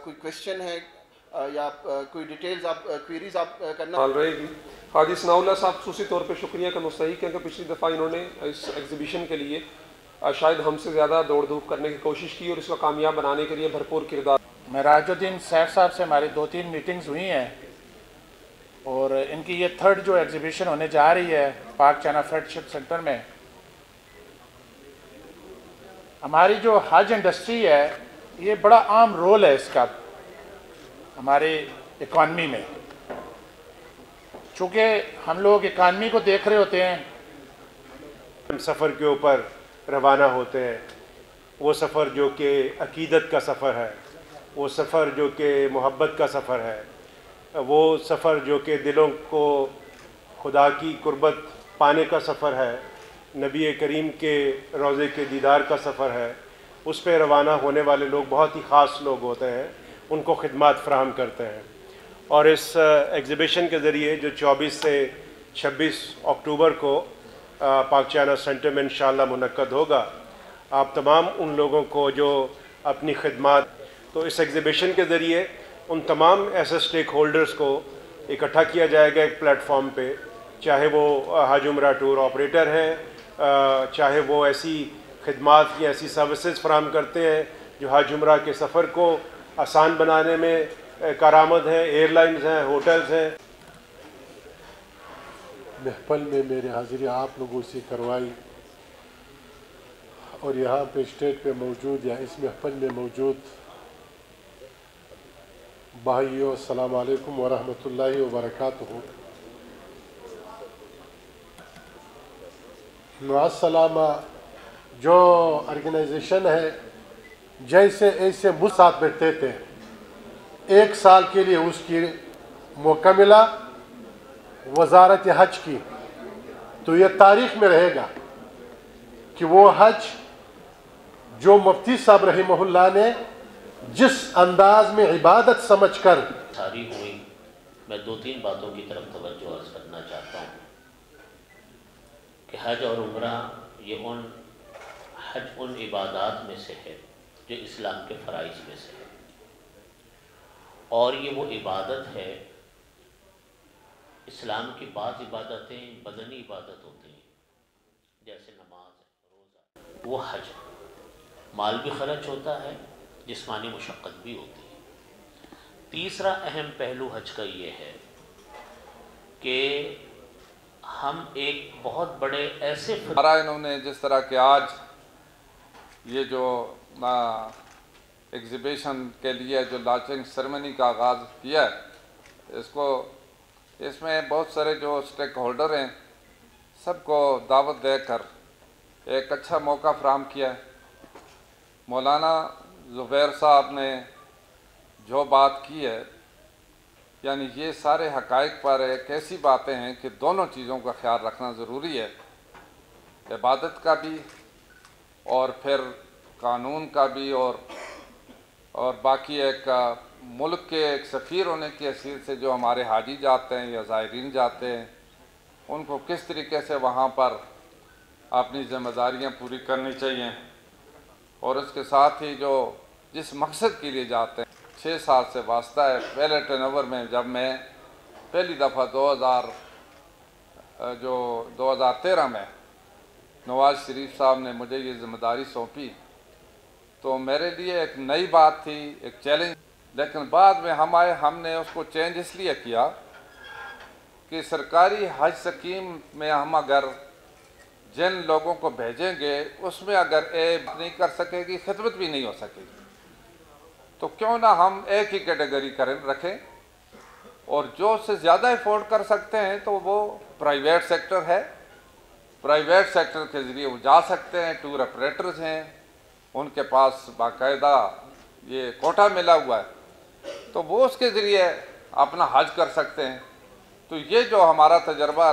कोई क्वेश्चन है या कोई डिटेल्स आप क्वेरीज आप करना हाल रहेगी। हाजी सनाउल्लाह साहब खसूसी तौर पर शुक्रिया का मुस्तहिक है कि पिछली दफ़ा इन्होंने इस एग्जीबिशन के लिए शायद हमसे ज़्यादा दौड़ धूप करने की कोशिश की और इसको कामयाब बनाने के लिए भरपूर किरदार। मेराजुद्दीन सैफ साहब से हमारी 2-3 मीटिंग्स हुई हैं और इनकी ये थर्ड जो एग्जीबिशन होने जा रही है पाक चाइना फ्रेंडशिप सेंटर में। हमारी जो हज इंडस्ट्री है ये बड़ा आम रोल है इसका हमारी इकॉनमी में, चूँकि हम लोग इकॉनमी को देख रहे होते हैं। सफ़र के ऊपर रवाना होते हैं, वो सफ़र जो कि अकीदत का सफ़र है, वो सफ़र जो कि मोहब्बत का सफ़र है, वो सफ़र जो कि दिलों को खुदा की कुर्बत पाने का सफ़र है, नबी करीम के रोज़े के दीदार का सफ़र है। उस पर रवाना होने वाले लोग बहुत ही ख़ास लोग होते हैं, उनको खिदमात फ़राहम करते हैं। और इस एग्ज़िबिशन के ज़रिए जो 24 से 26 अक्टूबर को पाक चाइना सेंटर में इंशाअल्लाह मुनक्कद होगा, आप तमाम उन लोगों को जो अपनी खिदमात, तो इस एग्ज़िबिशन के ज़रिए उन तमाम ऐसे स्टेक होल्डर्स को इकट्ठा किया जाएगा एक प्लेटफॉर्म पे, चाहे वो हज उम्रा टूर ऑपरेटर हैं, चाहे वो ऐसी खिदमात या ऐसी सर्विसेज फराहम करते हैं जो हज उम्रा के सफ़र को आसान बनाने में कारआमद हैं, एयरलाइंस हैं, होटल्स हैं। महफल में मेरी हाज़िरी आप लोगों से करवाई और यहाँ पे स्टेज पे मौजूद या इस महफल में मौजूद भाइयों, अस्सलाम वालेकुम व रहमतुल्लाहि व बरकातुहू। मास्सलामा जो ऑर्गेनाइजेशन है, जैसे ऐसे मुझ साथ बैठते थे, 1 साल के लिए उसकी मौका मिला वजारत हज की, तो ये तारीख में रहेगा कि वो हज जो मुफ्ती साहब रहिमहुल्लाह ने जिस अंदाज में इबादत समझकर सारी हुई, मैं 2-3 बातों की तरफ तवज्जो अर्ज़ करना चाहता हूँ कि हज और उम्रा ये उन इबादात में से है जो इस्लाम के फ़राइज़ में से है, और ये वो इबादत है। इस्लाम की बाज़ इबादतें बदनी इबादत होती हैं, जैसे नमाज, रोज़ा, वो हज माल भी खर्च होता है, जिस्मानी मुशक्क़त भी होती है। तीसरा अहम पहलू हज का ये है कि हम एक बहुत बड़े ऐसे इन्होंने जिस तरह के आज ये जो एग्ज़िबिशन के लिए जो लॉन्चिंग सेरेमनी का आगाज़ किया है, इसमें बहुत सारे जो स्टेक होल्डर हैं सबको दावत देकर एक अच्छा मौका फ़राहम किया है। मौलाना ज़ुबैर साहब ने जो बात की है, यानी ये सारे हक़ाइक़ पर एक ऐसी बातें हैं कि दोनों चीज़ों का ख्याल रखना ज़रूरी है, इबादत का भी और फिर कानून का भी, और बाकी एक मुल्क के एक सफ़ीर होने की हैसियत से जो हमारे हाजी जाते हैं या ज़ायरीन जाते हैं, उनको किस तरीके से वहाँ पर अपनी ज़िम्मेदारियाँ पूरी करनी चाहिए, और उसके साथ ही जो जिस मकसद के लिए जाते हैं 6 साल से वास्ता है। पहले टर्नओवर में जब मैं पहली दफ़ा 2013 में नवाज़ शरीफ साहब ने मुझे ये ज़िम्मेदारी सौंपी, तो मेरे लिए एक नई बात थी, एक चैलेंज। लेकिन बाद में हमने उसको चेंज इसलिए किया कि सरकारी हज स्कीम में हम अगर जिन लोगों को भेजेंगे उसमें अगर नहीं कर सकेगी, खिदमत भी नहीं हो सकेगी, तो क्यों ना हम एक ही कैटेगरी रखें, और जो उससे ज़्यादा अफोर्ड कर सकते हैं तो वो प्राइवेट सेक्टर है। प्राइवेट सेक्टर के ज़रिए वो जा सकते हैं। टूर ऑपरेटर्स हैं, उनके पास बाकायदा ये कोटा मिला हुआ है, तो वो उसके ज़रिए अपना हज कर सकते हैं। तो ये जो हमारा तजर्बा